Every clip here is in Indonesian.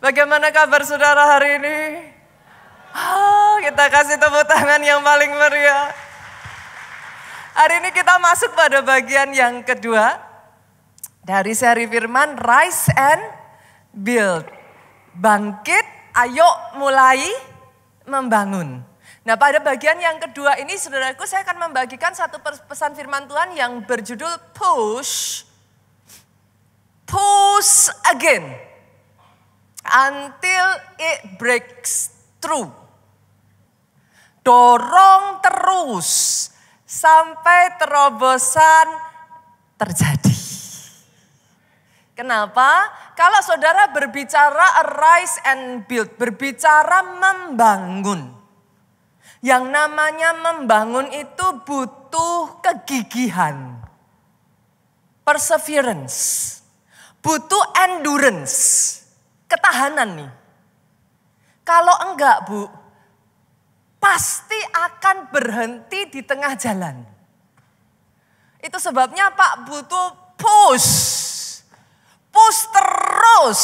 Bagaimana kabar saudara hari ini? Kita kasih tepuk tangan yang paling meriah. Hari ini kita masuk pada bagian yang kedua dari seri firman Rise and Build. Bangkit, ayo mulai membangun. Nah, pada bagian yang kedua ini saudaraku, saya akan membagikan satu pesan firman Tuhan yang berjudul Push again until it breaks through. Dorong terus sampai terobosan terjadi. Kenapa? Kalau saudara berbicara rise and build, berbicara membangun. Yang namanya membangun itu butuh kegigihan, perseverance, butuh endurance, ketahanan nih. Kalau enggak Bu, pasti akan berhenti di tengah jalan. Itu sebabnya Pak butuh push terus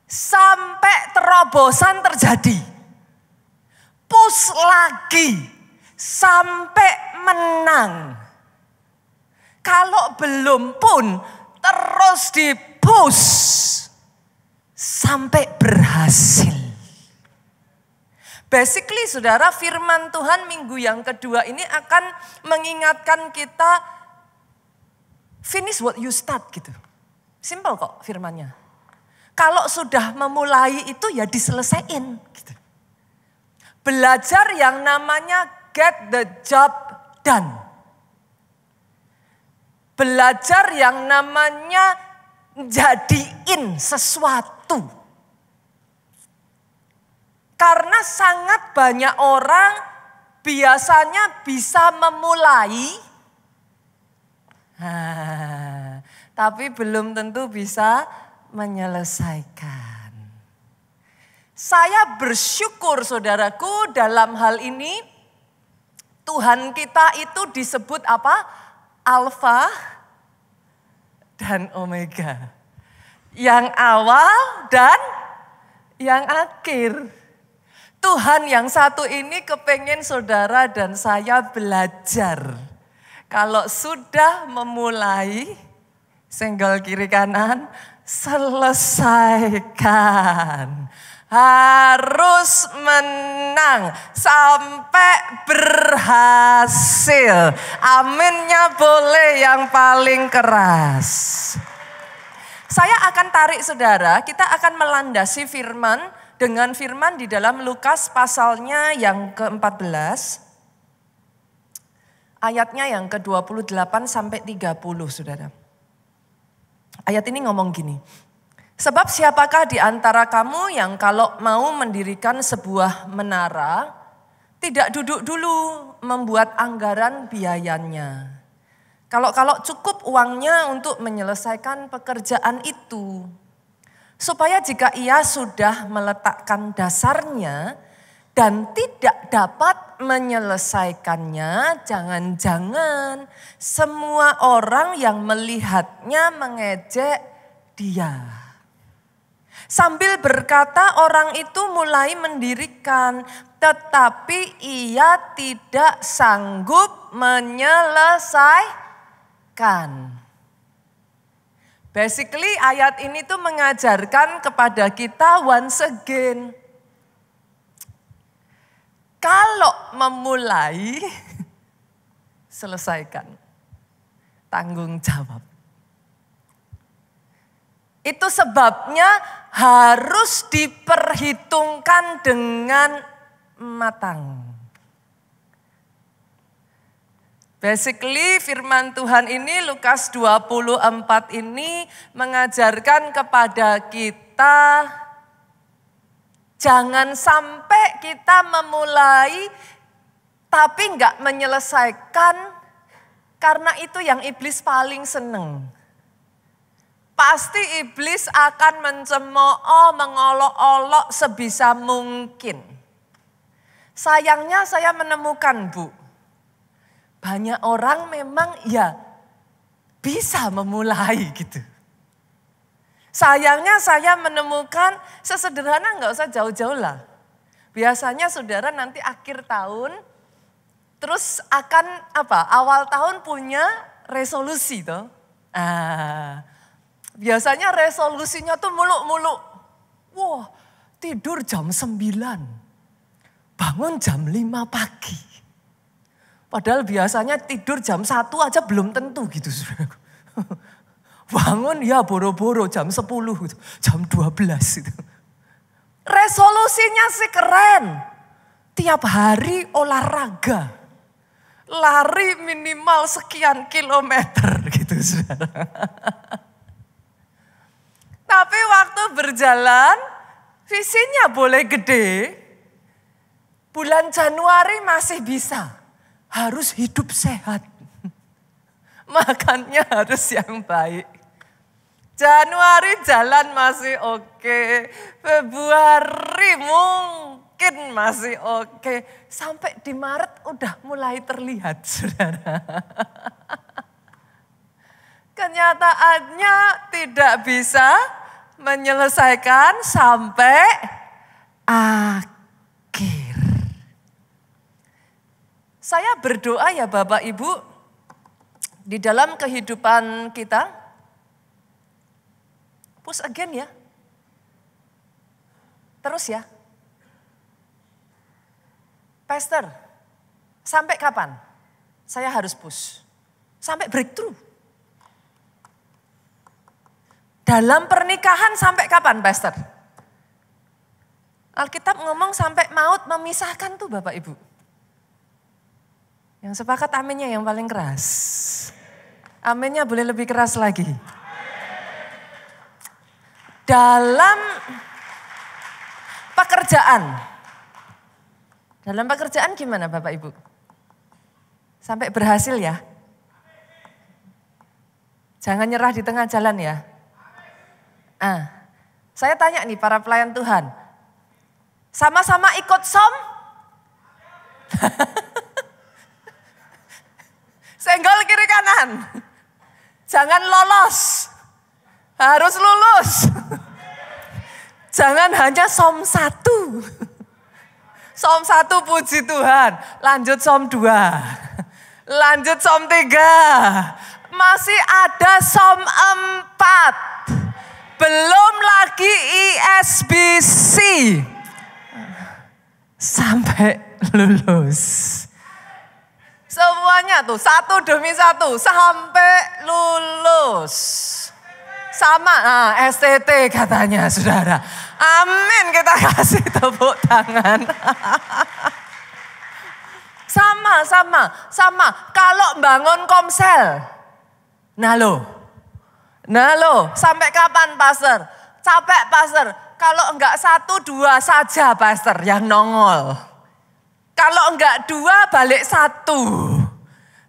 sampai terobosan terjadi. Push lagi sampai menang. Kalau belum pun terus di-push sampai berhasil. Basically saudara, firman Tuhan minggu yang kedua ini akan mengingatkan kita finish what you start gitu. Simple kok firmannya. Kalau sudah memulai itu ya diselesaikan gitu. Belajar yang namanya get the job done. Belajar yang namanya jadiin sesuatu. Karena sangat banyak orang biasanya bisa memulai, tapi belum tentu bisa menyelesaikan. Saya bersyukur saudaraku dalam hal ini Tuhan kita itu disebut apa? Alfa dan Omega. Yang awal dan yang akhir. Tuhan yang satu ini kepengen saudara dan saya belajar. Kalau sudah memulai, senggol kiri kanan, selesaikan. Harus menang sampai berhasil. Aminnya boleh yang paling keras. Saya akan tarik saudara, kita akan melandasi firman dengan firman di dalam Lukas pasalnya yang ke-14. Ayatnya yang ke-28 sampai 30 saudara. Ayat ini ngomong gini. Sebab siapakah di antara kamu yang kalau mau mendirikan sebuah menara, tidak duduk dulu membuat anggaran biayanya. Kalau cukup uangnya untuk menyelesaikan pekerjaan itu. Supaya jika ia sudah meletakkan dasarnya dan tidak dapat menyelesaikannya, jangan-jangan semua orang yang melihatnya mengejek dia. Sambil berkata orang itu mulai mendirikan, tetapi ia tidak sanggup menyelesaikan. Basically ayat ini tuh mengajarkan kepada kita once again. Kalau memulai, selesaikan. Tanggung jawab. Itu sebabnya harus diperhitungkan dengan matang. Basically firman Tuhan ini Lukas 24 ini mengajarkan kepada kita jangan sampai kita memulai tapi enggak menyelesaikan karena itu yang iblis paling seneng. Pasti iblis akan mencemooh, mengolok-olok sebisa mungkin. Sayangnya saya menemukan Bu, banyak orang memang ya bisa memulai gitu. Sayangnya saya menemukan sesederhana nggak usah jauh-jauh lah. Biasanya saudara nanti akhir tahun terus akan awal tahun punya resolusi toh. Biasanya resolusinya tuh muluk-muluk. Wah, tidur jam 9. Bangun jam 5 pagi. Padahal biasanya tidur jam 1 aja belum tentu gitu. Bangun ya boro-boro jam 10, jam 12 gitu. Resolusinya sih keren. Tiap hari olahraga. Lari minimal sekian kilometer gitu saudara. Tapi waktu berjalan visinya boleh gede. Bulan Januari masih bisa. Harus hidup sehat. Makannya harus yang baik. Januari jalan masih oke. Februari mungkin masih oke. Sampai di Maret udah mulai terlihat saudara. Kenyataannya tidak bisa menyelesaikan sampai akhir. Saya berdoa ya Bapak Ibu, di dalam kehidupan kita, push again ya. Terus ya. Pastor, sampai kapan? Saya harus push. Sampai breakthrough. Dalam pernikahan sampai kapan, Pastor? Alkitab ngomong sampai maut memisahkan tuh Bapak Ibu. Yang sepakat aminnya yang paling keras. Aminnya boleh lebih keras lagi. Dalam pekerjaan. Dalam pekerjaan gimana Bapak Ibu? Sampai berhasil ya? Jangan nyerah di tengah jalan ya. Saya tanya nih para pelayan Tuhan. Sama-sama ikut som? Senggol kiri kanan. Jangan lolos. Harus lulus. Jangan hanya som 1. Som 1 puji Tuhan. Lanjut som 2. Lanjut som 3. Masih ada som 4. Belum lagi ISBC. Sampai lulus. Semuanya tuh satu demi satu sampai lulus. Sama STT katanya saudara. Amin, kita kasih tepuk tangan. Sama. Kalau bangun komsel. Nah lo, sampai kapan Pastor? Capek Pastor. Kalau enggak 1, 2 saja Pastor yang nongol. Kalau enggak 2 balik 1.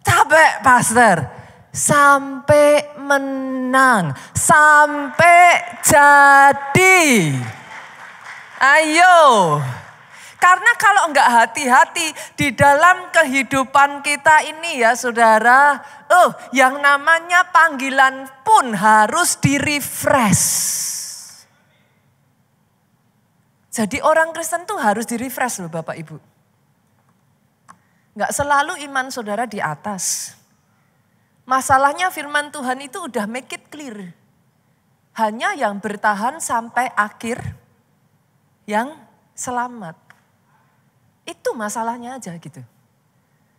Capek Pastor. Sampai menang. Sampai jadi. Ayo. Karena kalau enggak hati-hati di dalam kehidupan kita ini ya saudara. Yang namanya panggilan pun harus di-refresh. Jadi orang Kristen tuh harus di-refresh loh Bapak Ibu. Enggak selalu iman saudara di atas. Masalahnya firman Tuhan itu udah make it clear. Hanya yang bertahan sampai akhir yang selamat. Itu masalahnya aja gitu.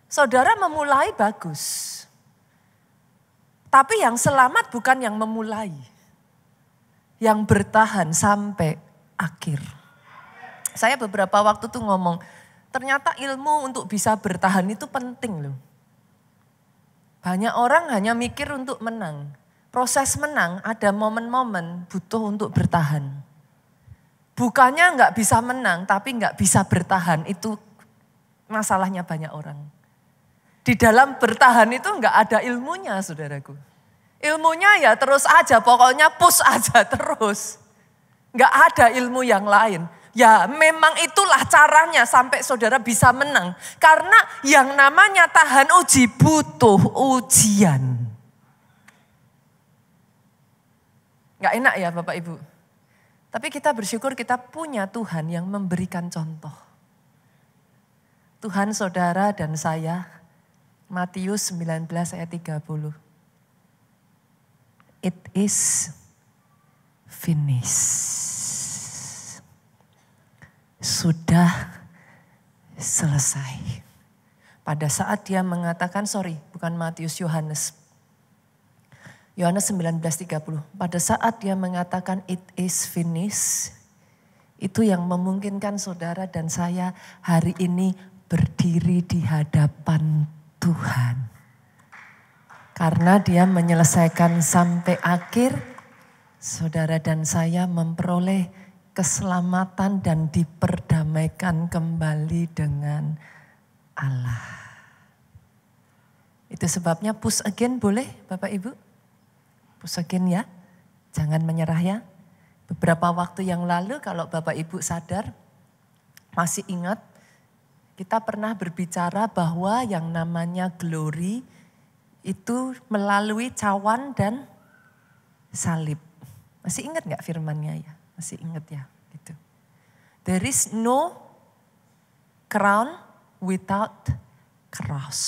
Saudara memulai bagus. Tapi yang selamat bukan yang memulai. Yang bertahan sampai akhir. Saya beberapa waktu tuh ngomong, ternyata ilmu untuk bisa bertahan itu penting loh. Banyak orang hanya mikir untuk menang. Proses menang ada momen-momen butuh untuk bertahan. Bukannya nggak bisa menang tapi nggak bisa bertahan, itu masalahnya banyak orang. Di dalam bertahan itu nggak ada ilmunya saudaraku. Ilmunya ya terus aja, pokoknya push aja terus. Nggak ada ilmu yang lain. Ya memang itulah caranya sampai saudara bisa menang. Karena yang namanya tahan uji butuh ujian. Nggak enak ya Bapak Ibu. Tapi kita bersyukur kita punya Tuhan yang memberikan contoh. Tuhan, saudara, dan saya, Matius 19 ayat 30. It is finished. Sudah selesai. Pada saat dia mengatakan, bukan Matius, Yohanes 19:30. Pada saat dia mengatakan it is finished, itu yang memungkinkan saudara dan saya hari ini berdiri di hadapan Tuhan. Karena dia menyelesaikan sampai akhir, saudara dan saya memperoleh keselamatan dan diperdamaikan kembali dengan Allah. Itu sebabnya push again boleh Bapak Ibu? Push again ya, jangan menyerah ya. Beberapa waktu yang lalu kalau Bapak Ibu sadar, masih ingat, kita pernah berbicara bahwa yang namanya glory itu melalui cawan dan salib. Masih ingat gak firmannya ya? Masih ingat ya? Gitu. There is no crown without cross.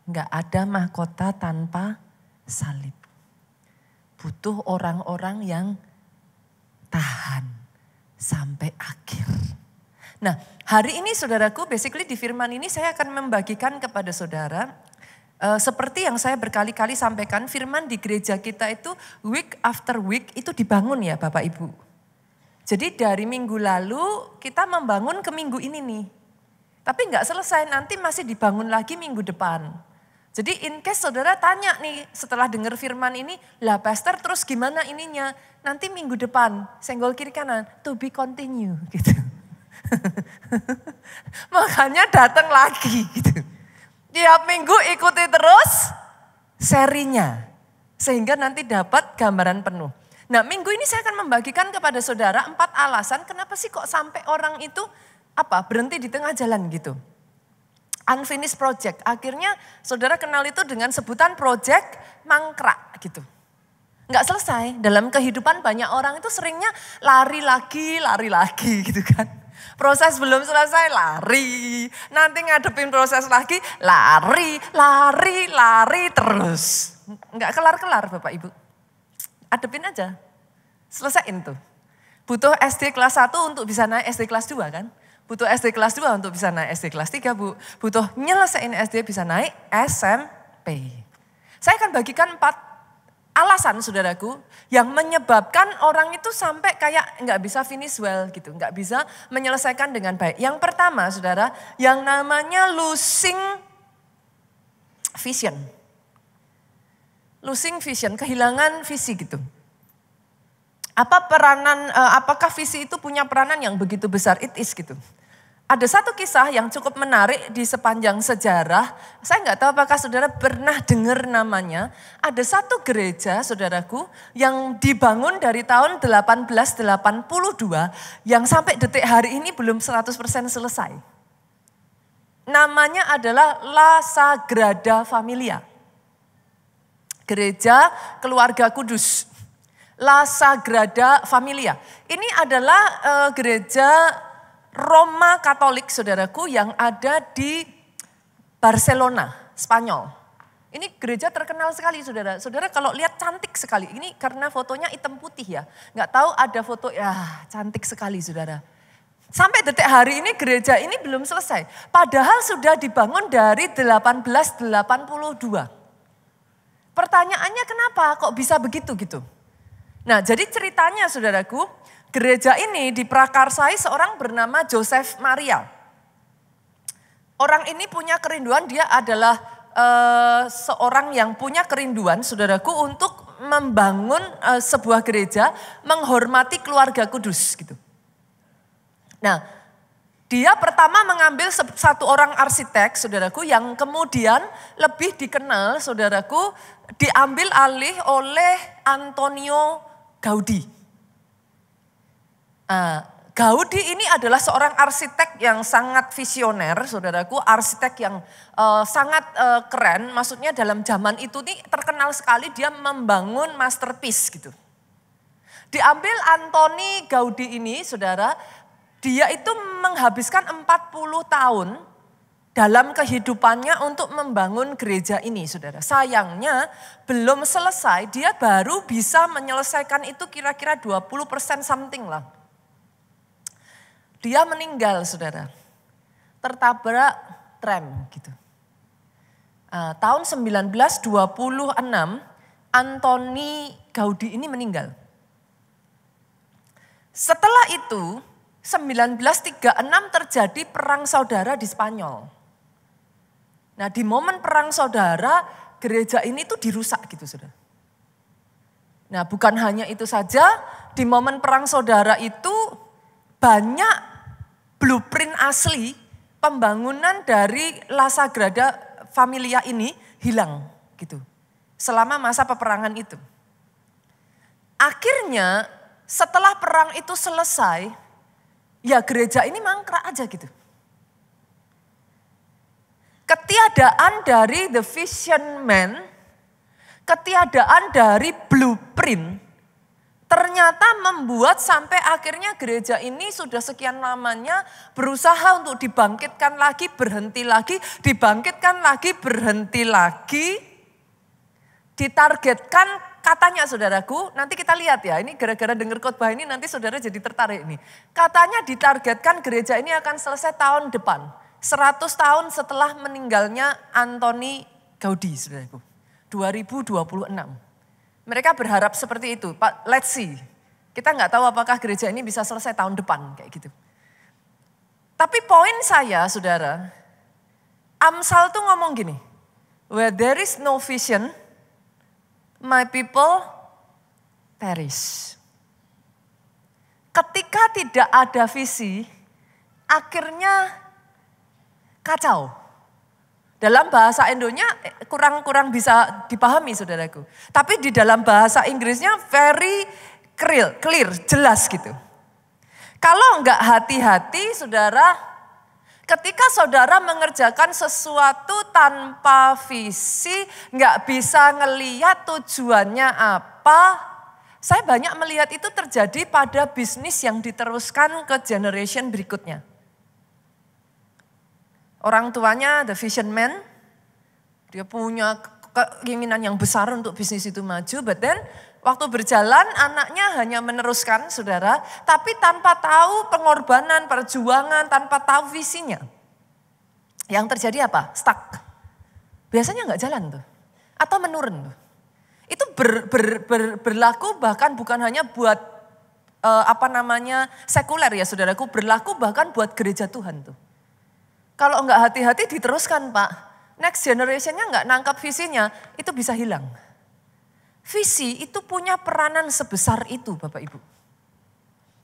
Gak ada mahkota tanpa salib. Butuh orang-orang yang tahan sampai akhir. Nah, hari ini saudaraku, basically di firman ini saya akan membagikan kepada saudara, seperti yang saya berkali-kali sampaikan, firman di gereja kita itu week after week itu dibangun ya Bapak Ibu. Jadi dari minggu lalu kita membangun ke minggu ini nih. Tapi nggak selesai, nanti masih dibangun lagi minggu depan. Jadi in case saudara tanya nih setelah dengar firman ini, lah pastor terus gimana ininya? Nanti minggu depan, senggol kiri kanan, to be continue gitu. Makanya datang lagi gitu. Tiap minggu ikuti terus serinya. Sehingga nanti dapat gambaran penuh. Nah minggu ini saya akan membagikan kepada saudara 4 alasan kenapa sih kok sampai orang itu berhenti di tengah jalan gitu. Unfinished project. Akhirnya saudara kenal itu dengan sebutan project mangkrak gitu. Nggak selesai. Dalam kehidupan banyak orang itu seringnya lari lagi gitu kan. Proses belum selesai lari. Nanti ngadepin proses lagi lari terus. Nggak kelar-kelar Bapak Ibu. Adepin aja. Selesaiin tuh. Butuh SD kelas 1 untuk bisa naik SD kelas 2 kan. Butuh SD kelas 2 untuk bisa naik SD kelas 3 Bu. Butuh nyelesain SD bisa naik SMP. Saya akan bagikan 4 alasan saudaraku yang menyebabkan orang itu sampai kayak nggak bisa finish well gitu. Nggak bisa menyelesaikan dengan baik. Yang pertama saudara, yang namanya losing vision. Losing vision, kehilangan visi gitu. Apakah visi itu punya peranan yang begitu besar? It is gitu. Ada satu kisah yang cukup menarik di sepanjang sejarah. Saya nggak tahu apakah saudara pernah dengar namanya. Ada satu gereja saudaraku yang dibangun dari tahun 1882 yang sampai detik hari ini belum 100% selesai. Namanya adalah La Sagrada Familia. Gereja Keluarga Kudus. La Sagrada Familia. Ini adalah gereja Roma Katolik saudaraku yang ada di Barcelona, Spanyol. Ini gereja terkenal sekali saudara. Saudara kalau lihat cantik sekali. Ini karena fotonya hitam putih ya. Nggak tahu ada foto, ya cantik sekali saudara. Sampai detik hari ini gereja ini belum selesai. Padahal sudah dibangun dari 1882. Pertanyaannya kenapa kok bisa begitu gitu? Nah jadi ceritanya saudaraku. Gereja ini diprakarsai seorang bernama Joseph Maria. Orang ini punya kerinduan, dia adalah seorang yang punya kerinduan saudaraku untuk membangun sebuah gereja menghormati keluarga kudus gitu. Nah dia pertama mengambil satu orang arsitek saudaraku yang kemudian lebih dikenal saudaraku diambil alih oleh Antonio Gaudi. Gaudi ini adalah seorang arsitek yang sangat visioner, saudaraku, arsitek yang sangat keren. Maksudnya dalam zaman itu nih terkenal sekali dia membangun masterpiece gitu. Diambil Antoni Gaudi ini, saudara, dia itu menghabiskan 40 tahun dalam kehidupannya untuk membangun gereja ini, saudara. Sayangnya belum selesai, dia baru bisa menyelesaikan itu kira-kira 20% something lah. Dia meninggal, saudara, tertabrak tram gitu. Tahun 1926 Antoni Gaudi ini meninggal. Setelah itu 1936 terjadi perang saudara di Spanyol. Nah, di momen perang saudara gereja ini tuh dirusak gitu, saudara. Nah, bukan hanya itu saja, di momen perang saudara itu banyak blueprint asli pembangunan dari La Sagrada Familia ini hilang gitu. Selama masa peperangan itu. Akhirnya setelah perang itu selesai, ya gereja ini mangkrak aja gitu. Ketiadaan dari the vision man, ketiadaan dari blueprint, ternyata membuat sampai akhirnya gereja ini sudah sekian lamanya berusaha untuk dibangkitkan lagi, berhenti lagi, dibangkitkan lagi, berhenti lagi. Ditargetkan katanya saudaraku, nanti kita lihat ya, ini gara-gara dengar khotbah ini nanti saudara jadi tertarik nih. Katanya ditargetkan gereja ini akan selesai tahun depan, 100 tahun setelah meninggalnya Antoni Gaudi, saudaraku, 2026. Mereka berharap seperti itu, Pak. Let's see. Kita nggak tahu apakah gereja ini bisa selesai tahun depan kayak gitu. Tapi poin saya, saudara, Amsal tuh ngomong gini, where there is no vision, my people perish. Ketika tidak ada visi, akhirnya kacau. Dalam bahasa Indonya kurang bisa dipahami, saudaraku. Tapi di dalam bahasa Inggrisnya very clear, jelas gitu. Kalau enggak hati-hati, saudara, ketika saudara mengerjakan sesuatu tanpa visi, enggak bisa ngelihat tujuannya apa. Saya banyak melihat itu terjadi pada bisnis yang diteruskan ke generation berikutnya. Orang tuanya the vision man, dia punya keinginan yang besar untuk bisnis itu maju, but then waktu berjalan anaknya hanya meneruskan, saudara, tapi tanpa tahu pengorbanan, perjuangan, tanpa tahu visinya. Yang terjadi apa? Stuck. Biasanya nggak jalan tuh, atau menurun tuh. Itu berlaku bahkan bukan hanya buat sekuler ya saudaraku, berlaku bahkan buat gereja Tuhan tuh. Kalau enggak hati-hati diteruskan, Pak. Next generation-nya enggak nangkap visinya, itu bisa hilang. Visi itu punya peranan sebesar itu, Bapak Ibu.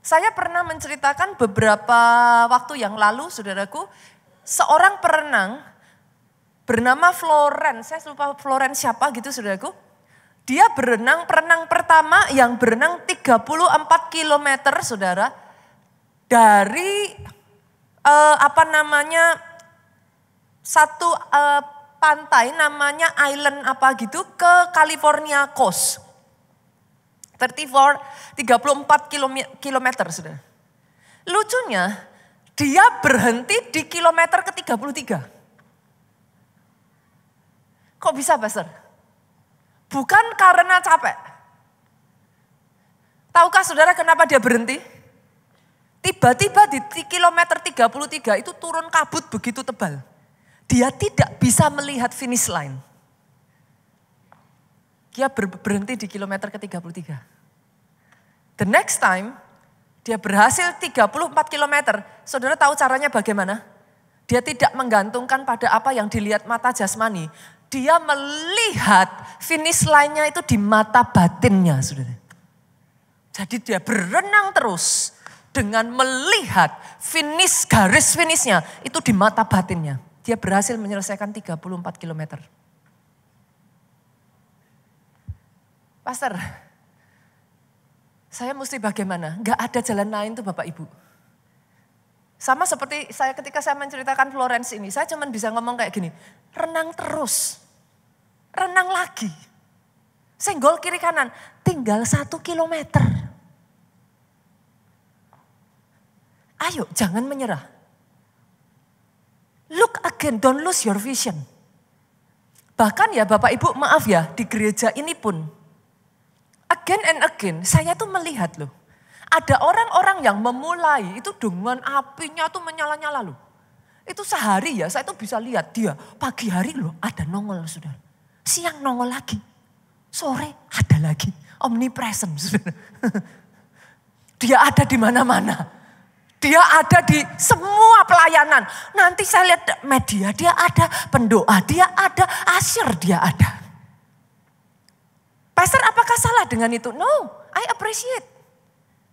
Saya pernah menceritakan beberapa waktu yang lalu, saudaraku, seorang perenang bernama Florence, saya lupa Florence siapa gitu, saudaraku. Dia perenang pertama yang berenang 34 km, saudara, dari satu pantai namanya island apa gitu ke California Coast. 34 kilometer, saudara. Lucunya dia berhenti di kilometer ke-33. Kok bisa, Pastor? Bukan karena capek. Tahukah saudara kenapa dia berhenti? Tiba-tiba di kilometer 33 itu turun kabut begitu tebal. Dia tidak bisa melihat finish line. Dia berhenti di kilometer ke-33. The next time dia berhasil 34 kilometer. Saudara tahu caranya bagaimana? Dia tidak menggantungkan pada apa yang dilihat mata jasmani. Dia melihat finish line-nya itu di mata batinnya, saudara. Jadi dia berenang terus dengan melihat garis finishnya itu di mata batinnya. Dia berhasil menyelesaikan 34 kilometer. Pastor, saya mesti bagaimana? Gak ada jalan lain tuh Bapak Ibu. Sama seperti ketika saya menceritakan Florence ini, saya cuma bisa ngomong kayak gini, renang terus, renang lagi. Senggol kiri kanan, tinggal 1 kilometer. Ayo jangan menyerah. Look again, don't lose your vision. Bahkan ya Bapak Ibu maaf ya, di gereja ini pun, again and again saya tuh melihat loh. Ada orang-orang yang memulai itu dengan apinya tuh menyala-nyala loh. Itu sehari ya saya tuh bisa lihat dia pagi hari loh ada nongol saudara. Siang nongol lagi. Sore ada lagi. Omnipresent saudara. Dia ada di mana-mana. Dia ada di semua pelayanan. Nanti saya lihat media dia ada. Pendoa dia ada. Asyir dia ada. Pastor apakah salah dengan itu? No, I appreciate.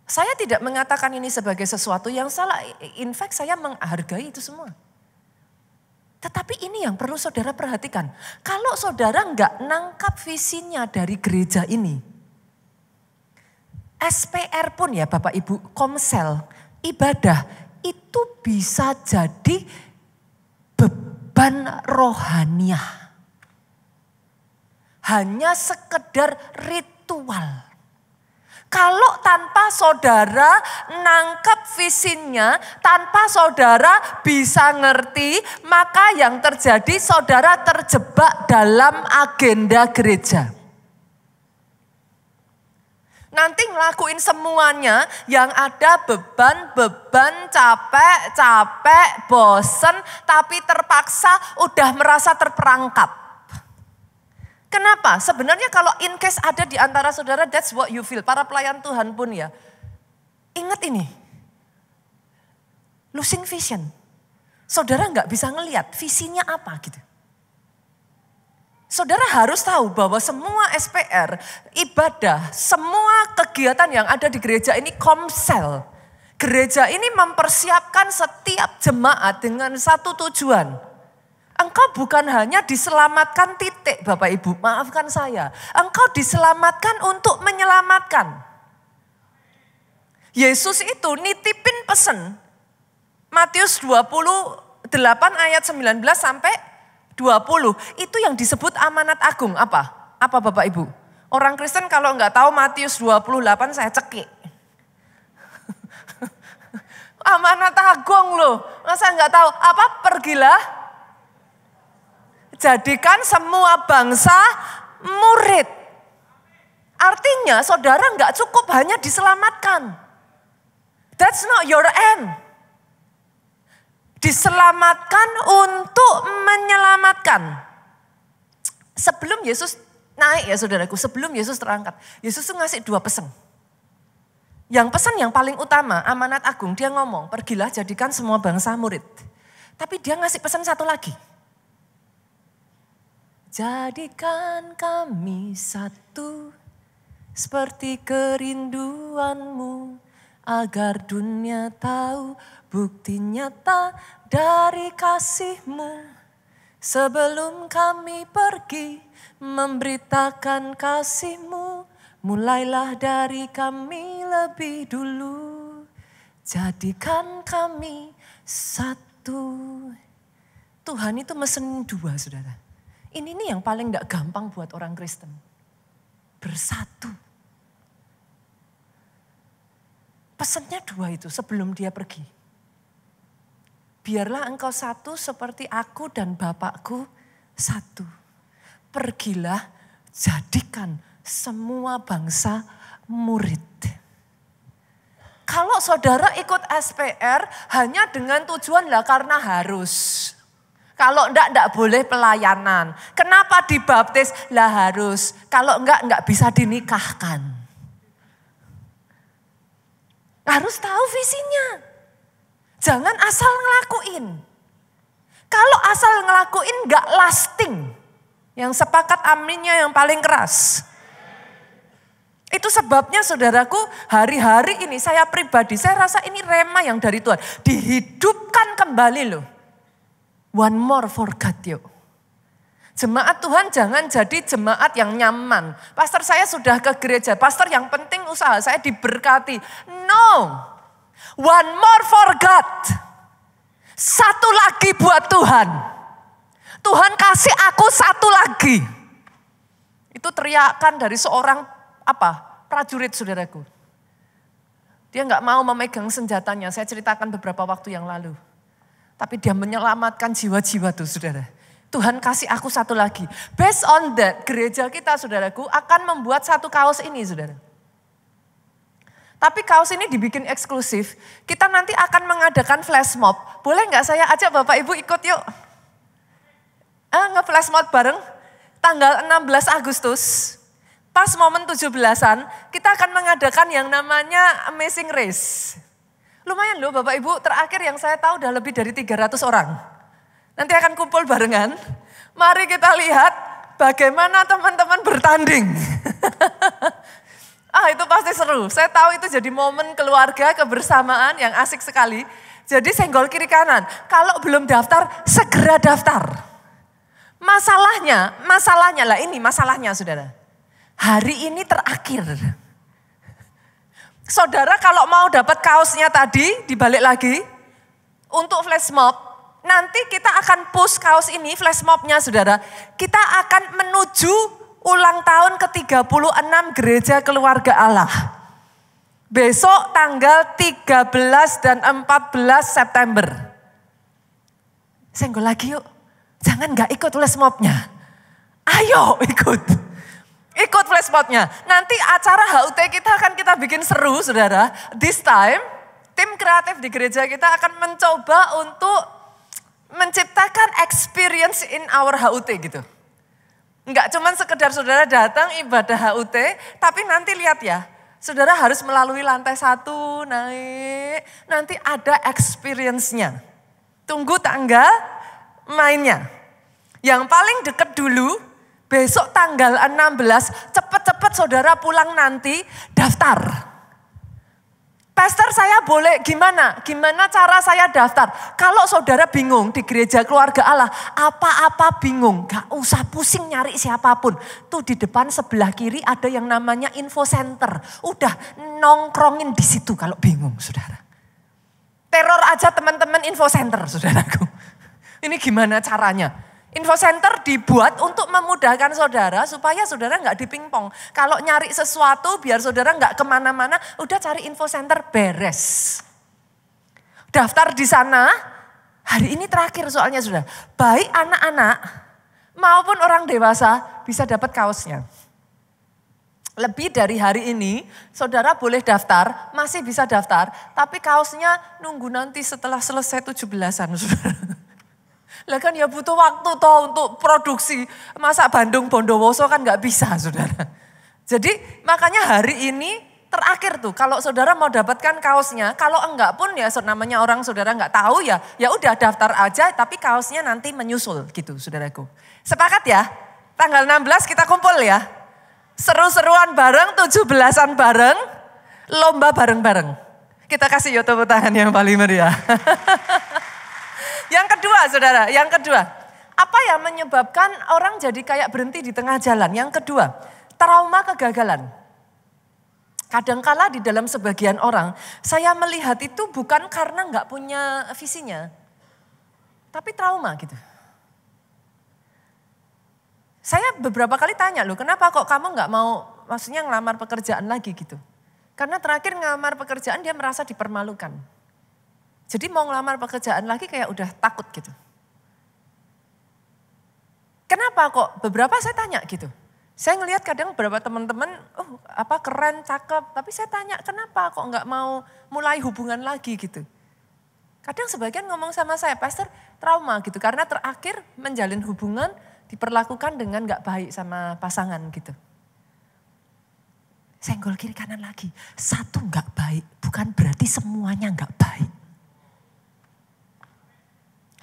Saya tidak mengatakan ini sebagai sesuatu yang salah. In fact saya menghargai itu semua. Tetapi ini yang perlu saudara perhatikan. Kalau saudara nggak nangkap visinya dari gereja ini. SPR pun ya Bapak Ibu, komsel, ibadah itu bisa jadi beban rohaniah. Hanya sekedar ritual. Kalau tanpa saudara nangkep visinya, tanpa saudara bisa ngerti, maka yang terjadi saudara terjebak dalam agenda gereja. Nanti ngelakuin semuanya yang ada beban, capek, bosen, tapi terpaksa udah merasa terperangkap. Kenapa? Sebenarnya kalau in case ada di antara saudara, that's what you feel. Para pelayan Tuhan pun ya. Ingat ini. Losing vision. Saudara nggak bisa ngelihat visinya apa gitu. Saudara harus tahu bahwa semua SPR, ibadah, semua kegiatan yang ada di gereja ini komsel. Gereja ini mempersiapkan setiap jemaat dengan satu tujuan. Engkau bukan hanya diselamatkan titik Bapak Ibu, maafkan saya. Engkau diselamatkan untuk menyelamatkan. Yesus itu nitipin pesan. Matius 28 ayat 19 sampai 20. Itu yang disebut amanat agung. Apa? Apa Bapak Ibu? Orang Kristen kalau nggak tahu Matius 28 saya cekik. Amanat agung loh. Masa nggak tahu? Apa? Pergilah. Jadikan semua bangsa murid. Artinya saudara nggak cukup hanya diselamatkan. That's not your end. Diselamatkan untuk menyelamatkan. Sebelum Yesus naik ya saudaraku, sebelum Yesus terangkat. Yesus tuh ngasih 2 pesan. Yang pesan yang paling utama, amanat agung, dia ngomong, pergilah jadikan semua bangsa murid. Tapi dia ngasih pesan satu lagi. Jadikan kami satu seperti kerinduanmu agar dunia tahu bukti nyata dari kasihmu. Sebelum kami pergi memberitakan kasihmu, mulailah dari kami lebih dulu. Jadikan kami satu. Tuhan itu mesen 2 saudara. Ini nih yang paling gak gampang buat orang Kristen. Bersatu. Pesannya 2 itu sebelum dia pergi. Biarlah engkau satu seperti aku dan Bapakku satu. Pergilah jadikan semua bangsa murid. Kalau saudara ikut SPR hanya dengan tujuan lah karena harus. Kalau enggak boleh pelayanan. Kenapa dibaptis? Lah harus. Kalau enggak bisa dinikahkan. Harus tahu visinya. Jangan asal ngelakuin. Kalau asal ngelakuin enggak lasting. Yang sepakat aminnya yang paling keras. Itu sebabnya saudaraku hari-hari ini saya pribadi, saya rasa ini rema yang dari Tuhan. Dihidupkan kembali loh. One more for God yuk. Jemaat Tuhan jangan jadi jemaat yang nyaman. Pastor saya sudah ke gereja, pastor yang penting usaha saya diberkati. No, one more for God. Satu lagi buat Tuhan. Tuhan kasih aku satu lagi. Itu teriakan dari seorang prajurit saudaraku. Dia nggak mau memegang senjatanya, saya ceritakan beberapa waktu yang lalu. Tapi dia menyelamatkan jiwa-jiwa tuh saudara. Tuhan kasih aku satu lagi. Based on that, gereja kita saudaraku akan membuat satu kaos ini saudara. Tapi kaos ini dibikin eksklusif. Kita nanti akan mengadakan flash mob. Boleh nggak saya ajak Bapak Ibu ikut yuk? Nge-flash mob bareng. Tanggal 16 Agustus. Pas momen 17-an, kita akan mengadakan yang namanya Amazing Race. Lumayan loh Bapak Ibu, terakhir yang saya tahu udah lebih dari 300 orang. Nanti akan kumpul barengan. Mari kita lihat bagaimana teman-teman bertanding. Itu pasti seru. Saya tahu itu jadi momen keluarga, kebersamaan yang asik sekali. Jadi senggol kiri kanan. Kalau belum daftar, segera daftar. Masalahnya lah ini masalahnya saudara. Hari ini terakhir. Saudara kalau mau dapat kaosnya tadi, dibalik lagi. Untuk flash mob, nanti kita akan push kaos ini, flash mobnya saudara. Kita akan menuju ulang tahun ke-36 Gereja Keluarga Allah. Besok tanggal 13 dan 14 September. Senggol lagi yuk. Jangan gak ikut flash mobnya. Ayo ikut. Ikut flash mobnya. Nanti acara HUT kita akan kita bikin seru saudara. This time, tim kreatif di gereja kita akan mencoba untuk menciptakan experience in our HUT gitu. Enggak cuma sekedar saudara datang ibadah HUT, tapi nanti lihat ya. Saudara harus melalui lantai 1, naik. Nanti ada experience-nya. Tunggu tanggal mainnya. Yang paling dekat dulu, besok tanggal 16, cepet-cepet saudara pulang nanti daftar. Pastor saya boleh gimana? Gimana cara saya daftar? Kalau saudara bingung di Gereja Keluarga Allah, apa-apa bingung, gak usah pusing nyari siapapun. Tuh di depan sebelah kiri ada yang namanya info center. Udah nongkrongin di situ kalau bingung saudara. Teror aja teman-teman info center saudaraku. Ini gimana caranya? Info center dibuat untuk memudahkan saudara supaya saudara nggak dipingpong. Kalau nyari sesuatu biar saudara nggak kemana-mana, udah cari info center beres. Daftar di sana, hari ini terakhir soalnya sudah. Baik anak-anak maupun orang dewasa bisa dapat kaosnya. Lebih dari hari ini, saudara boleh daftar, masih bisa daftar, tapi kaosnya nunggu nanti setelah selesai 17-an saudara. Lah kan ya butuh waktu toh untuk produksi. Masa Bandung Bondowoso kan gak bisa saudara. Jadi makanya hari ini terakhir tuh kalau saudara mau dapatkan kaosnya. Kalau enggak pun ya namanya orang saudara gak tahu ya udah daftar aja tapi kaosnya nanti menyusul gitu saudaraku. Sepakat ya? Tanggal 16 kita kumpul ya. Seru-seruan bareng, 17-an bareng, lomba bareng-bareng. Kita kasih ya tepuk tangan yang paling meriah. Yang kedua saudara, yang kedua. Apa yang menyebabkan orang jadi kayak berhenti di tengah jalan? Yang kedua, trauma kegagalan. Kadangkala di dalam sebagian orang, saya melihat itu bukan karena nggak punya visinya. Tapi trauma gitu. Saya beberapa kali tanya loh, kenapa kok kamu nggak mau maksudnya ngelamar pekerjaan lagi gitu. Karena terakhir ngelamar pekerjaan dia merasa dipermalukan. Jadi mau ngelamar pekerjaan lagi kayak udah takut gitu. Kenapa kok? Beberapa saya tanya gitu. Saya ngelihat kadang beberapa teman-teman, keren, cakep. Tapi saya tanya kenapa kok nggak mau mulai hubungan lagi gitu. Kadang sebagian ngomong sama saya, pastor trauma gitu. Karena terakhir menjalin hubungan diperlakukan dengan nggak baik sama pasangan gitu. Senggol kiri kanan lagi. Satu nggak baik bukan berarti semuanya nggak baik.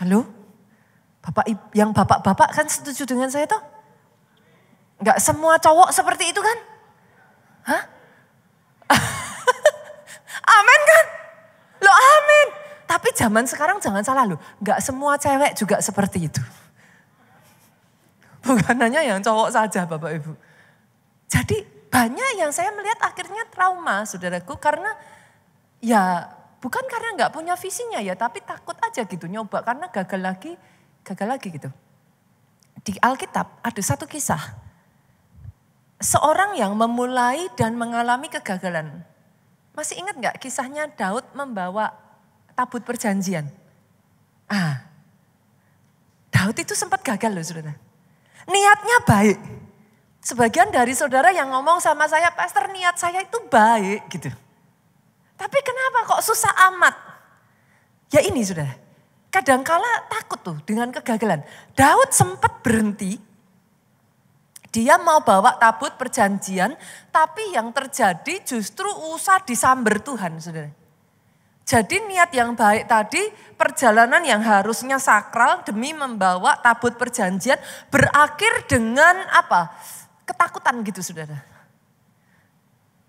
Halo? Yang bapak-bapak kan setuju dengan saya toh? Enggak semua cowok seperti itu kan? Hah? Amin kan? Loh amin. Tapi zaman sekarang jangan salah loh. Enggak semua cewek juga seperti itu. Bukan hanya yang cowok saja Bapak Ibu. Jadi banyak yang saya melihat akhirnya trauma saudaraku. Karena ya bukan karena enggak punya visinya ya. Tapi takut aja. aja gitu, nyoba karena gagal lagi gitu. Di Alkitab ada satu kisah. Seorang yang memulai dan mengalami kegagalan. Masih ingat gak kisahnya Daud membawa tabut perjanjian? Daud itu sempat gagal loh saudara. Niatnya baik. Sebagian dari saudara yang ngomong sama saya, pastor niat saya itu baik gitu. Tapi kenapa kok susah amat? Ya ini saudara, kadangkala takut tuh dengan kegagalan. Daud sempat berhenti. Dia mau bawa tabut perjanjian, tapi yang terjadi justru usah disamber Tuhan, saudara. Jadi niat yang baik tadi, perjalanan yang harusnya sakral demi membawa tabut perjanjian, berakhir dengan apa? Ketakutan gitu, saudara.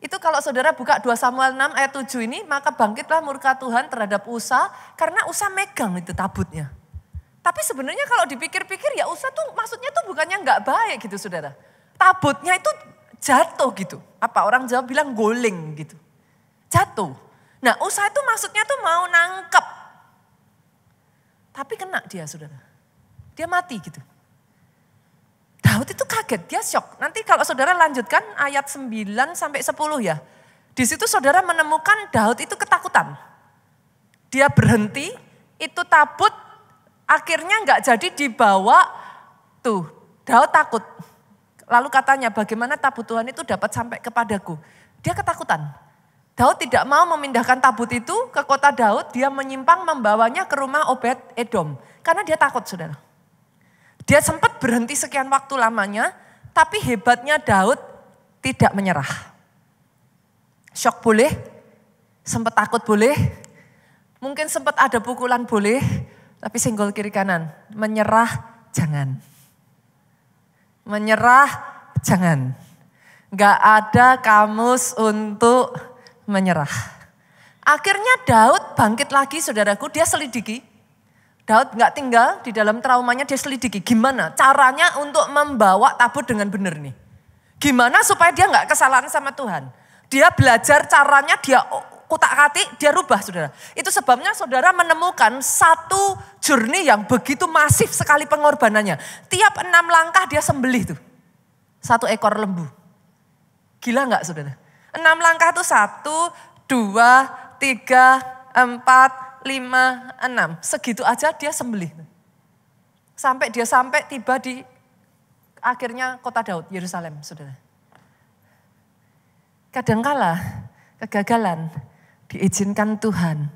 Itu kalau saudara buka 2 Samuel 6 ayat 7 ini, maka bangkitlah murka Tuhan terhadap Usa, karena Usa megang itu tabutnya. Tapi sebenarnya kalau dipikir-pikir ya Usa tuh maksudnya tuh bukannya nggak baik gitu saudara. Tabutnya itu jatuh gitu. Apa orang Jawa bilang goleng gitu. Jatuh. Nah Usa itu maksudnya tuh mau nangkep. Tapi kena dia saudara. Dia mati gitu. Daud itu kaget, dia syok. Nanti kalau saudara lanjutkan ayat 9 sampai 10 ya. Di situ saudara menemukan Daud itu ketakutan. Dia berhenti, itu tabut akhirnya nggak jadi dibawa, tuh Daud takut. Lalu katanya bagaimana tabut Tuhan itu dapat sampai kepadaku. Dia ketakutan. Daud tidak mau memindahkan tabut itu ke kota Daud, dia menyimpang membawanya ke rumah Obed Edom. Karena dia takut saudara. Dia sempat berhenti sekian waktu lamanya, tapi hebatnya Daud tidak menyerah. Syok boleh, sempat takut boleh, mungkin sempat ada pukulan boleh, tapi senggol kiri kanan, menyerah jangan. Menyerah jangan. Gak ada kamus untuk menyerah. Akhirnya Daud bangkit lagi saudaraku, dia selidiki. Daud gak tinggal di dalam traumanya, dia selidiki. Gimana caranya untuk membawa tabut dengan benar nih. Gimana supaya dia gak kesalahan sama Tuhan. Dia belajar caranya, dia kutak-katik, dia rubah saudara. Itu sebabnya saudara menemukan satu journey yang begitu masif sekali pengorbanannya. Tiap 6 langkah dia sembelih tuh. 1 ekor lembu. Gila gak saudara? 6 langkah itu 1, 2, 3, 4, 5, 6. Segitu aja dia sembelih. Sampai dia tiba di akhirnya kota Daud, Yerusalem saudara. Kadangkala kegagalan diizinkan Tuhan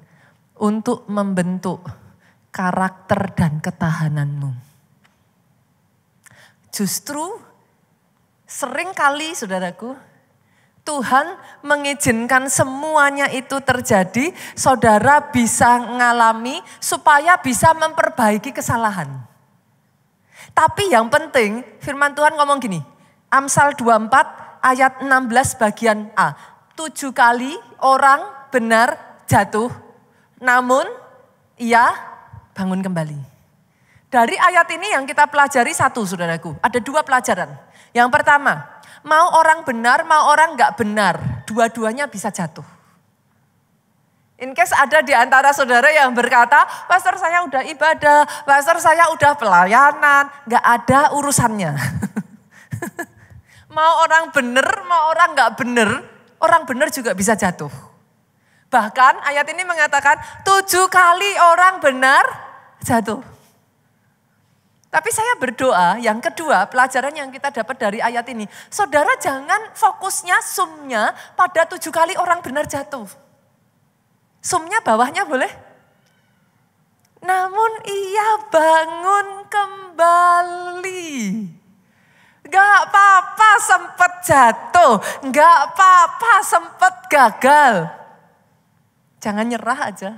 untuk membentuk karakter dan ketahananmu. Justru sering kali saudaraku, Tuhan mengizinkan semuanya itu terjadi, saudara bisa mengalami supaya bisa memperbaiki kesalahan. Tapi yang penting firman Tuhan ngomong gini, Amsal 24 ayat 16 bagian A. 7 kali orang benar jatuh, namun ia bangun kembali. Dari ayat ini yang kita pelajari satu saudaraku, ada 2 pelajaran. Yang pertama, mau orang benar, mau orang gak benar, dua-duanya bisa jatuh. In case ada di antara saudara yang berkata, pastor saya udah ibadah, pastor saya udah pelayanan, gak ada urusannya. Mau orang benar, mau orang gak benar, orang benar juga bisa jatuh. Bahkan ayat ini mengatakan 7 kali orang benar jatuh. Tapi saya berdoa, yang kedua pelajaran yang kita dapat dari ayat ini. Saudara jangan fokusnya, sumnya pada 7 kali orang benar jatuh. Sumnya bawahnya boleh? Namun ia bangun kembali. Gak apa-apa sempat jatuh, gak apa-apa sempat gagal. Jangan nyerah aja.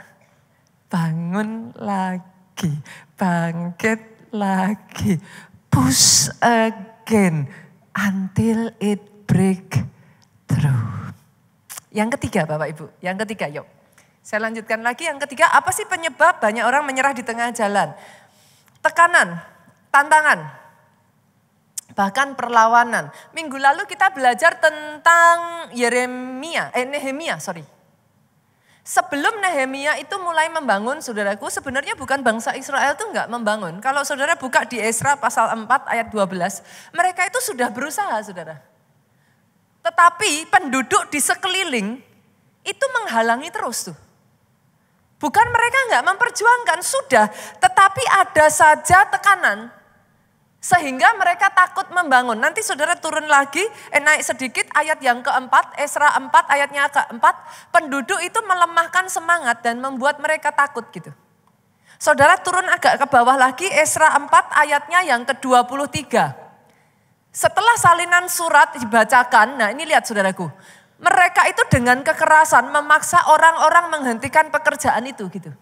Bangun lagi, bangkit lagi, push again until it break through. Yang ketiga Bapak Ibu, yang ketiga yuk. Saya lanjutkan lagi, yang ketiga apa sih penyebab banyak orang menyerah di tengah jalan? Tekanan, tantangan, bahkan perlawanan. Minggu lalu kita belajar tentang Nehemia. Sebelum Nehemia itu mulai membangun, saudaraku, sebenarnya bukan bangsa Israel itu enggak membangun. Kalau saudara buka di Esra pasal 4 ayat 12, mereka itu sudah berusaha, saudara. Tetapi penduduk di sekeliling itu menghalangi terus tuh. Bukan mereka enggak memperjuangkan, sudah. Tetapi ada saja tekanan. Sehingga mereka takut membangun. Nanti saudara turun lagi, naik sedikit ayat yang keempat, Esra 4 ayatnya keempat. Penduduk itu melemahkan semangat dan membuat mereka takut gitu. Saudara turun agak ke bawah lagi, Esra 4 ayatnya yang ke-23. Setelah salinan surat dibacakan, nah ini lihat saudaraku. Mereka itu dengan kekerasan memaksa orang-orang menghentikan pekerjaan itu gitu.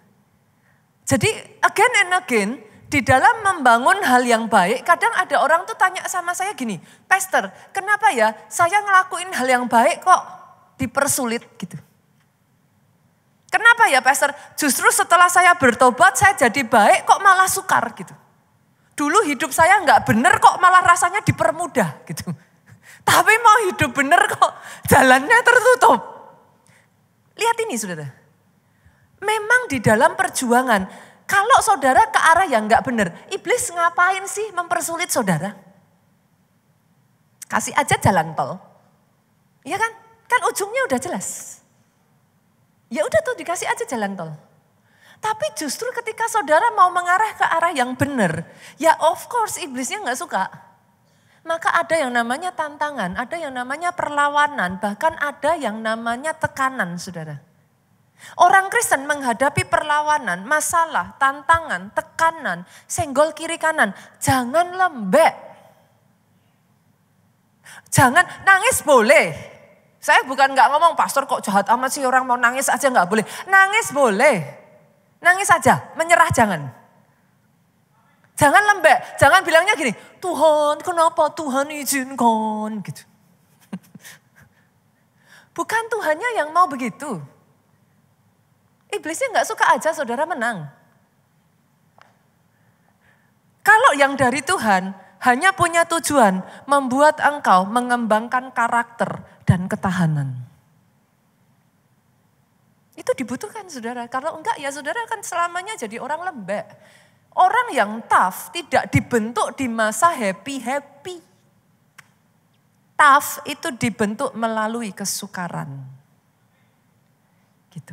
Jadi again and again, di dalam membangun hal yang baik, kadang ada orang tuh tanya sama saya gini, Pastor, kenapa ya saya ngelakuin hal yang baik kok dipersulit gitu. Kenapa ya Pastor, justru setelah saya bertobat saya jadi baik kok malah sukar gitu. Dulu hidup saya nggak bener kok malah rasanya dipermudah gitu. Tapi mau hidup bener kok jalannya tertutup. Lihat ini saudara, memang di dalam perjuangan, kalau saudara ke arah yang enggak benar, iblis ngapain sih mempersulit saudara? Kasih aja jalan tol. Iya kan? Kan ujungnya udah jelas. Ya udah tuh dikasih aja jalan tol. Tapi justru ketika saudara mau mengarah ke arah yang benar, ya of course iblisnya enggak suka. Maka ada yang namanya tantangan, ada yang namanya perlawanan, bahkan ada yang namanya tekanan saudara. Orang Kristen menghadapi perlawanan, masalah, tantangan, tekanan, senggol kiri kanan. Jangan lembek. Jangan nangis boleh. Saya bukan nggak ngomong pastor kok jahat amat sih orang mau nangis aja nggak boleh. Nangis boleh. Nangis aja, menyerah jangan. Jangan lembek, jangan bilangnya gini, Tuhan kenapa Tuhan izinkan gitu. Bukan Tuhannya yang mau begitu. Iblisnya nggak suka aja saudara menang. Kalau yang dari Tuhan hanya punya tujuan membuat engkau mengembangkan karakter dan ketahanan. Itu dibutuhkan saudara. Kalau enggak ya saudara akan selamanya jadi orang lembek. Orang yang tough tidak dibentuk di masa happy-happy. Tough itu dibentuk melalui kesukaran. Gitu.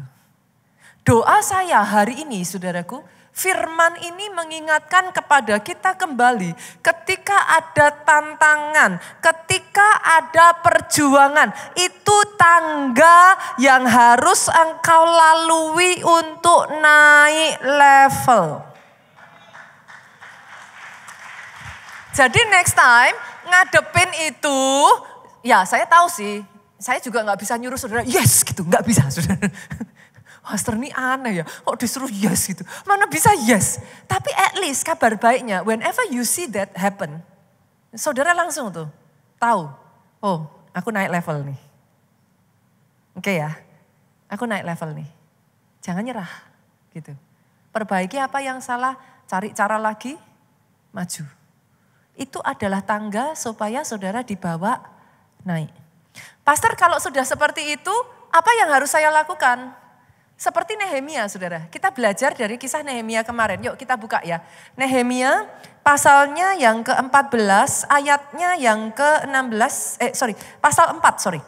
Doa saya hari ini saudaraku, firman ini mengingatkan kepada kita kembali ketika ada tantangan, ketika ada perjuangan, itu tangga yang harus engkau lalui untuk naik level. Jadi next time ngadepin itu, ya saya tahu sih, saya juga gak bisa nyuruh saudara, yes gitu, gak bisa saudara. Pastor ini aneh ya, kok disuruh yes gitu. Mana bisa yes. Tapi at least kabar baiknya, whenever you see that happen, saudara langsung tuh tahu, oh aku naik level nih. Oke ya, aku naik level nih. Jangan nyerah gitu. Perbaiki apa yang salah, cari cara lagi, maju. Itu adalah tangga supaya saudara dibawa naik. Pastor kalau sudah seperti itu, apa yang harus saya lakukan? Seperti Nehemia saudara, kita belajar dari kisah Nehemia kemarin. Yuk kita buka ya. Nehemia pasalnya yang ke-14, ayatnya yang ke-16, pasal 4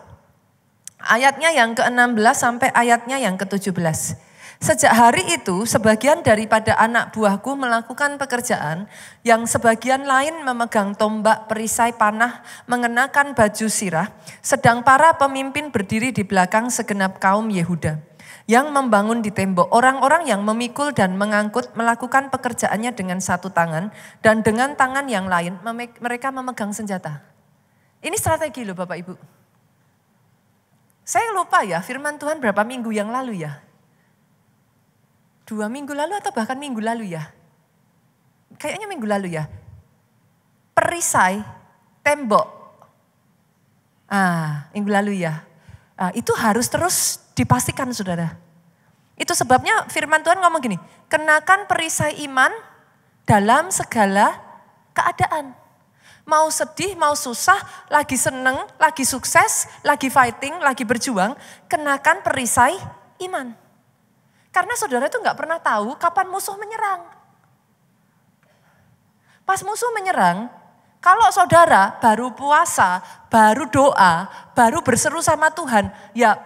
Ayatnya yang ke-16 sampai ayatnya yang ke-17. Sejak hari itu sebagian daripada anak buahku melakukan pekerjaan, yang sebagian lain memegang tombak, perisai, panah, mengenakan baju sirah, sedang para pemimpin berdiri di belakang segenap kaum Yehuda. Yang membangun di tembok, orang-orang yang memikul dan mengangkut melakukan pekerjaannya dengan satu tangan dan dengan tangan yang lain mereka memegang senjata. Ini strategi loh Bapak Ibu. Saya lupa ya firman Tuhan berapa minggu yang lalu ya. 2 minggu lalu atau bahkan minggu lalu ya. Kayaknya minggu lalu ya. Perisai, tembok. Minggu lalu ya. Itu harus terus dipastikan saudara. Itu sebabnya firman Tuhan ngomong gini, kenakan perisai iman dalam segala keadaan. Mau sedih, mau susah, lagi seneng, lagi sukses, lagi fighting, lagi berjuang, kenakan perisai iman. Karena saudara itu nggak pernah tahu kapan musuh menyerang. Pas musuh menyerang, kalau saudara baru puasa, baru doa, baru berseru sama Tuhan, ya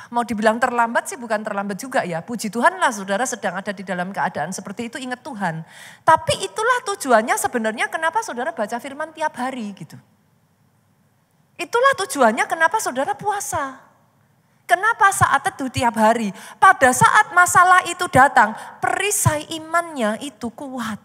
mau dibilang terlambat sih bukan terlambat juga ya. Puji Tuhan lah saudara sedang ada di dalam keadaan seperti itu, ingat Tuhan. Tapi itulah tujuannya sebenarnya kenapa saudara baca firman tiap hari gitu. Itulah tujuannya kenapa saudara puasa. Kenapa saat teduh tiap hari? Pada saat masalah itu datang, perisai imannya itu kuat.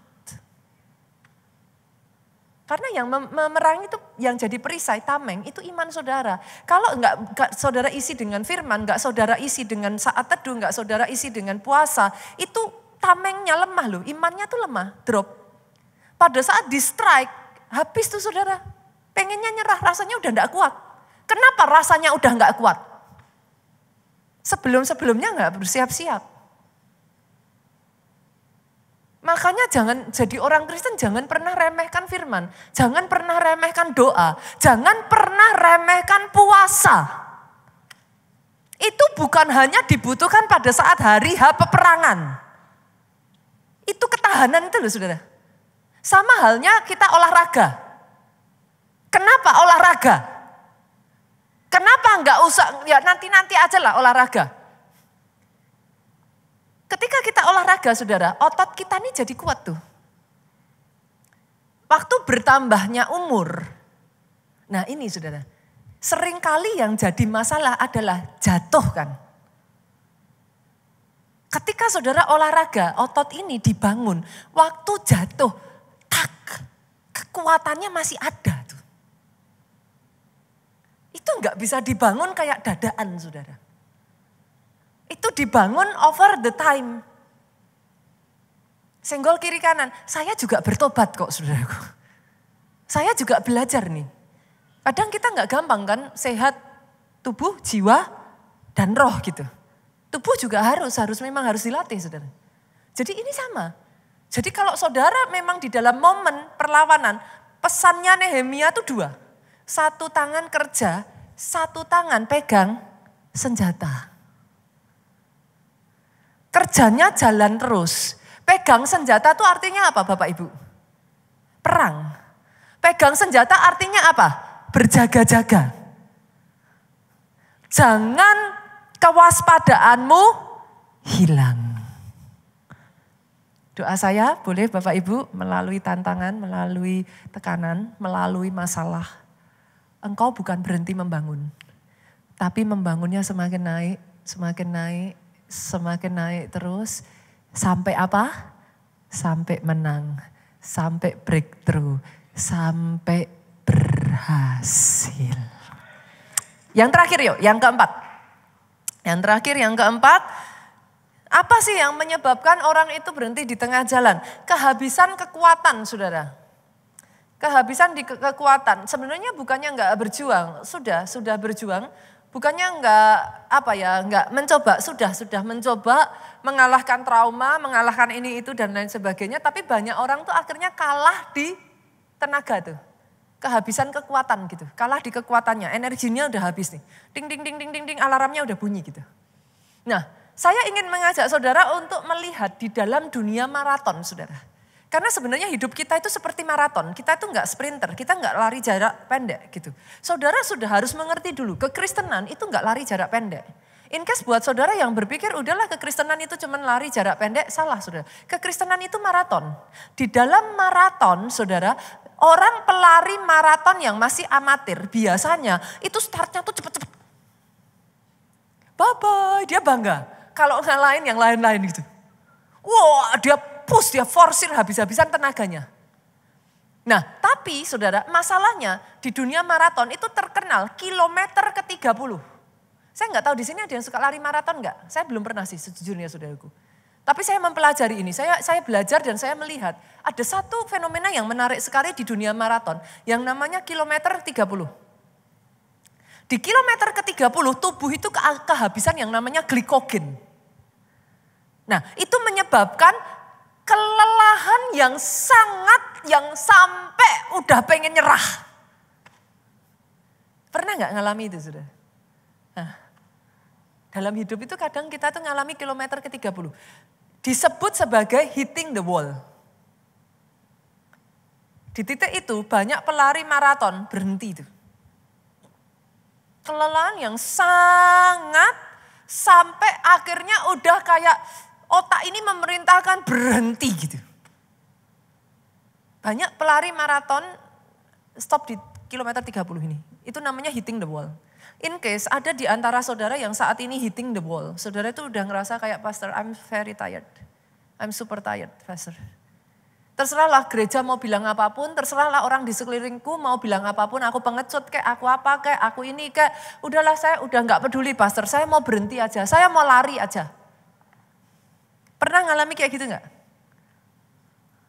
Karena yang memerangi itu, yang jadi perisai, tameng, itu iman saudara. Kalau enggak saudara isi dengan firman, enggak saudara isi dengan saat teduh, enggak saudara isi dengan puasa, itu tamengnya lemah loh, imannya tuh lemah, drop. Pada saat di strike, habis tuh saudara. Pengennya nyerah, rasanya udah enggak kuat. Kenapa rasanya udah enggak kuat? Sebelum-sebelumnya enggak bersiap-siap. Makanya jangan jadi orang Kristen, jangan pernah remehkan firman. Jangan pernah remehkan doa. Jangan pernah remehkan puasa. Itu bukan hanya dibutuhkan pada saat hari H peperangan. Itu ketahanan itu loh saudara. Sama halnya kita olahraga. Kenapa olahraga? Kenapa enggak usah, ya nanti-nanti aja lah olahraga. Ketika kita olahraga saudara, otot kita ini jadi kuat tuh. Waktu bertambahnya umur. Nah ini saudara, seringkali yang jadi masalah adalah jatuh kan. Ketika saudara olahraga, otot ini dibangun. Waktu jatuh, kekuatannya masih ada tuh. Itu enggak bisa dibangun kayak dadaan saudara. Itu dibangun over the time. Senggol kiri kanan. Saya juga bertobat kok saudaraku. Saya juga belajar nih. Kadang kita nggak gampang kan sehat tubuh, jiwa, dan roh gitu. Tubuh juga memang harus dilatih saudara. Jadi ini sama. Jadi kalau saudara memang di dalam momen perlawanan, pesannya Nehemia itu 2. Satu tangan kerja, satu tangan pegang senjata. Kerjanya jalan terus. Pegang senjata itu artinya apa Bapak Ibu? Perang. Pegang senjata artinya apa? Berjaga-jaga. Jangan kewaspadaanmu hilang. Doa saya boleh Bapak Ibu melalui tantangan, melalui tekanan, melalui masalah. Engkau bukan berhenti membangun. Tapi membangunnya semakin naik, semakin naik. Semakin naik terus sampai apa? Sampai menang, sampai breakthrough, sampai berhasil. Yang terakhir yuk, yang keempat. Yang terakhir, yang keempat, apa sih yang menyebabkan orang itu berhenti di tengah jalan? Kehabisan kekuatan saudara. Kehabisan di kekuatan, sebenarnya bukannya enggak berjuang, sudah berjuang. Bukannya enggak mencoba, sudah mencoba mengalahkan trauma, mengalahkan ini itu dan lain sebagainya. Tapi banyak orang tuh akhirnya kalah di tenaga tuh. Kehabisan kekuatan gitu, kalah di kekuatannya, energinya udah habis nih. Ding ding ding ding ding ding, alarmnya udah bunyi gitu. Nah, saya ingin mengajak saudara untuk melihat di dalam dunia maraton saudara. Karena sebenarnya hidup kita itu seperti maraton. Kita itu enggak sprinter, kita enggak lari jarak pendek gitu. Saudara sudah harus mengerti dulu, kekristenan itu enggak lari jarak pendek. In case buat saudara yang berpikir udahlah kekristenan itu cuma lari jarak pendek, salah saudara. Kekristenan itu maraton. Di dalam maraton saudara, orang pelari maraton yang masih amatir biasanya itu startnya tuh cepet-cepet. Bye-bye, dia bangga. Kalau ngalahin yang lain-lain gitu. Wah, dia push, dia forsir habis-habisan tenaganya. Nah, tapi saudara, masalahnya di dunia maraton itu terkenal kilometer ke-30. Saya nggak tahu di sini ada yang suka lari maraton nggak? Saya belum pernah sih sejujurnya saudaraku. Tapi saya mempelajari ini, saya belajar dan saya melihat ada satu fenomena yang menarik sekali di dunia maraton yang namanya kilometer 30. Di kilometer ke-30 tubuh itu kehabisan yang namanya glikogen. Nah, itu menyebabkan kelelahan yang sampai udah pengen nyerah. Pernah nggak ngalami itu sudah? Nah, Dalam hidup itu kadang kita tuh ngalami kilometer ke-30. Disebut sebagai hitting the wall. Di titik itu banyak pelari maraton berhenti itu. Kelelahan yang sangat sampai akhirnya udah kayak otak ini memerintahkan berhenti gitu. Banyak pelari maraton stop di kilometer 30 ini. Itu namanya hitting the wall. In case ada di antara saudara yang saat ini hitting the wall. Saudara itu udah ngerasa kayak pastor, I'm very tired. I'm super tired, pastor. Terserahlah gereja mau bilang apapun, terserahlah orang di sekelilingku mau bilang apapun, aku pengecut kayak aku apa kayak aku ini kayak, udahlah saya udah gak peduli pastor, saya mau berhenti aja, saya mau lari aja. Pernah ngalami kayak gitu gak?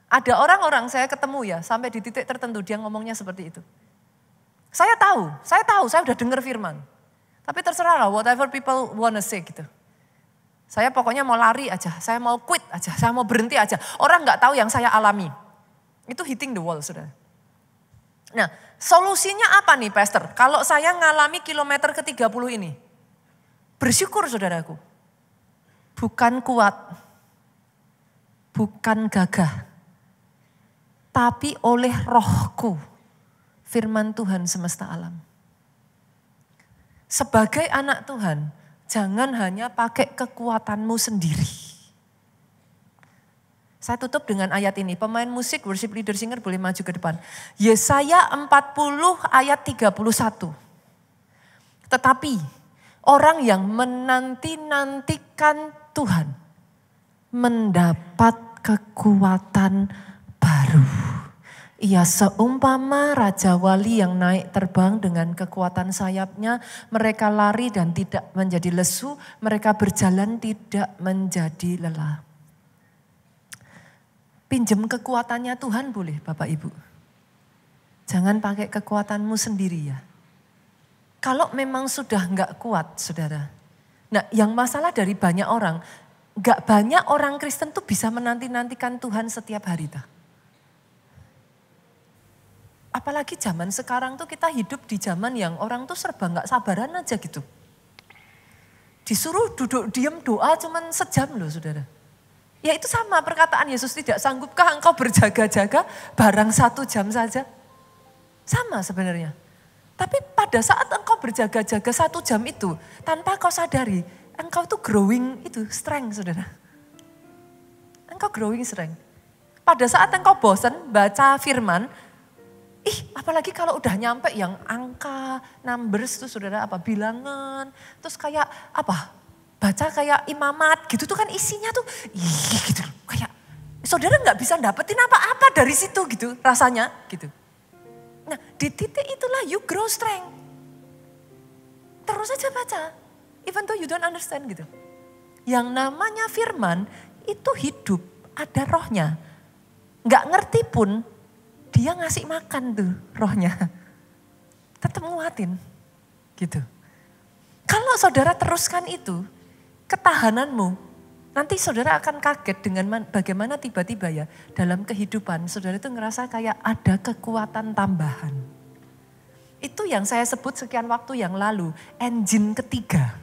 Ada orang-orang saya ketemu ya, sampai di titik tertentu dia ngomongnya seperti itu. Saya tahu, saya udah dengar firman. Tapi terserah lah, whatever people wanna say gitu. Saya pokoknya mau lari aja, saya mau quit aja, saya mau berhenti aja. Orang gak tahu yang saya alami. Itu hitting the wall, saudara. Nah, solusinya apa nih, pastor? Kalau saya ngalami kilometer ke-30 ini. Bersyukur, saudaraku. Bukan kuat, bukan gagah. Tapi oleh rohku. Firman Tuhan semesta alam. Sebagai anak Tuhan, jangan hanya pakai kekuatanmu sendiri. Saya tutup dengan ayat ini. Pemain musik, worship leader, singer boleh maju ke depan. Yesaya 40 ayat 31. Tetapi orang yang menanti-nantikan Tuhan mendapat kekuatan baru. Ia seumpama Raja Wali yang naik terbang dengan kekuatan sayapnya. Mereka lari dan tidak menjadi lesu. Mereka berjalan tidak menjadi lelah. Pinjam kekuatannya Tuhan boleh Bapak Ibu. Jangan pakai kekuatanmu sendiri ya. Kalau memang sudah enggak kuat saudara. Nah yang masalah dari banyak orang. Enggak banyak orang Kristen tuh bisa menanti-nantikan Tuhan setiap hari. Apalagi zaman sekarang tuh kita hidup di zaman yang orang tuh serba gak sabaran aja gitu. Disuruh duduk diam doa cuman sejam loh saudara. Ya itu sama perkataan Yesus, tidak sanggupkah engkau berjaga-jaga barang 1 jam saja? Sama sebenarnya. Tapi pada saat engkau berjaga-jaga 1 jam itu, tanpa kau sadari, engkau tuh growing itu strength saudara. Engkau growing strength. Pada saat engkau bosan baca firman, apalagi kalau udah nyampe yang angka, numbers tuh saudara apa, bilangan. Terus kayak apa, baca kayak imamat gitu tuh kan isinya tuh, gitu. Kayak saudara gak bisa dapetin apa-apa dari situ gitu rasanya gitu. Nah di titik itulah you grow strength. Terus aja baca, even though you don't understand gitu. Yang namanya firman itu hidup, ada rohnya. Gak ngerti pun, dia ngasih makan tuh rohnya. Tetap nguatin gitu. Kalau saudara teruskan itu, ketahananmu, nanti saudara akan kaget dengan bagaimana tiba-tiba ya dalam kehidupan saudara itu ngerasa kayak ada kekuatan tambahan. Itu yang saya sebut sekian waktu yang lalu, engine ketiga,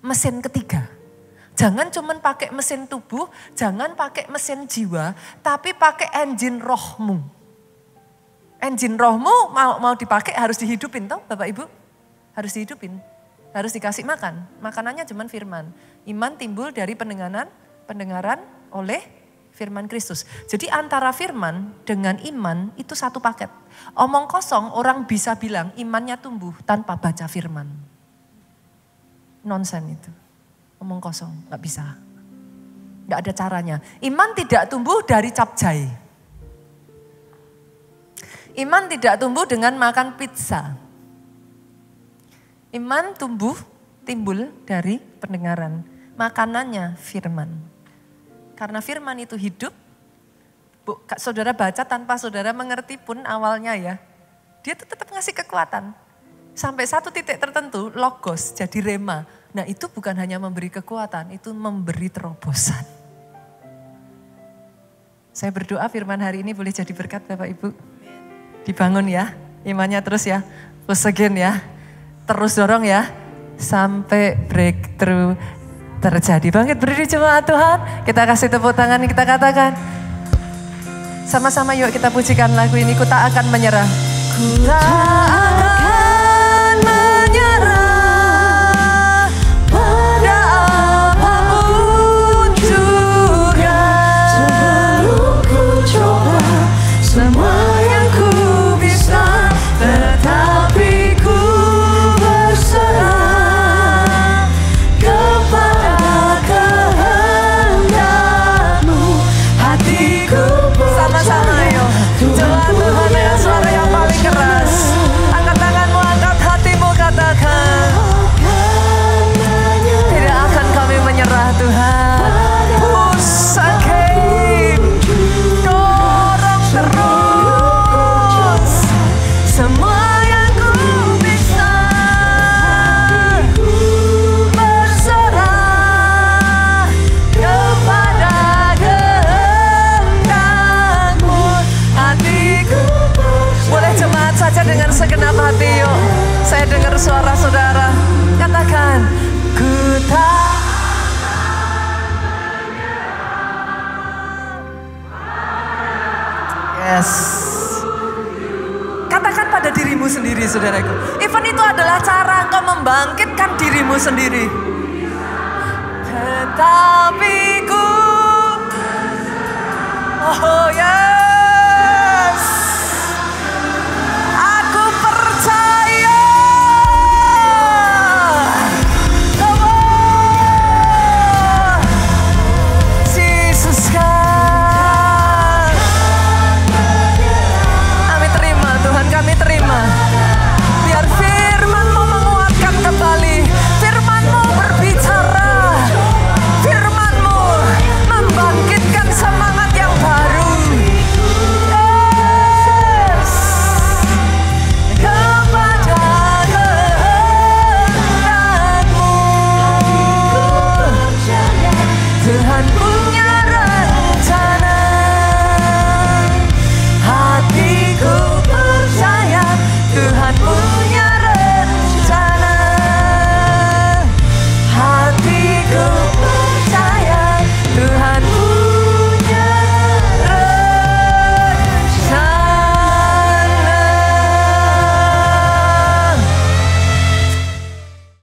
mesin ketiga. Jangan cuman pakai mesin tubuh, jangan pakai mesin jiwa, tapi pakai engine rohmu. Engine rohmu mau dipakai harus dihidupin toh Bapak Ibu. Harus dihidupin, harus dikasih makan. Makanannya cuman firman. Iman timbul dari pendengaran oleh firman Kristus. Jadi antara firman dengan iman itu satu paket. Omong kosong orang bisa bilang imannya tumbuh tanpa baca firman. Nonsen itu. Omong kosong, gak bisa. Gak ada caranya. Iman tidak tumbuh dari capcay. Iman tidak tumbuh dengan makan pizza. Iman timbul dari pendengaran. Makanannya firman. Karena firman itu hidup, saudara baca tanpa saudara mengerti pun awalnya ya. Dia tuh tetap ngasih kekuatan. Sampai satu titik tertentu, logos jadi rema. Nah itu bukan hanya memberi kekuatan, itu memberi terobosan. Saya berdoa firman hari ini boleh jadi berkat Bapak Ibu. Dibangun ya, imannya terus ya, push again ya, terus dorong ya. sampai breakthrough terjadi. Bangkit berdiri jemaat Tuhan. Kita kasih tepuk tangan, kita katakan. Sama-sama yuk kita pujikan lagu ini. Ku tak akan menyerah. Ku tak akan menyerah pada apapun juga. Sebelum ku coba semua yang ku bisa, tetapi ku berserah kepada kehendak-Mu. Hatiku sama-sama yuk. Coba Tuhan dengan suara yang paling keras. Angkat tanganmu, angkat hatimu, katakan. Tidak akan kami menyerah Tuhan. Usahain, dorong terus. Semua yang ku bisa, berserah kepada kehendak-Mu. Hatiku. Boleh jemaat saja dengan segenap hati yuk. Saya dengar suara saudara. Katakan, ku tak. Yes. Katakan pada dirimu sendiri saudaraku. Even itu adalah cara engkau membangkitkan dirimu sendiri. Tetapi ku. Oh ya.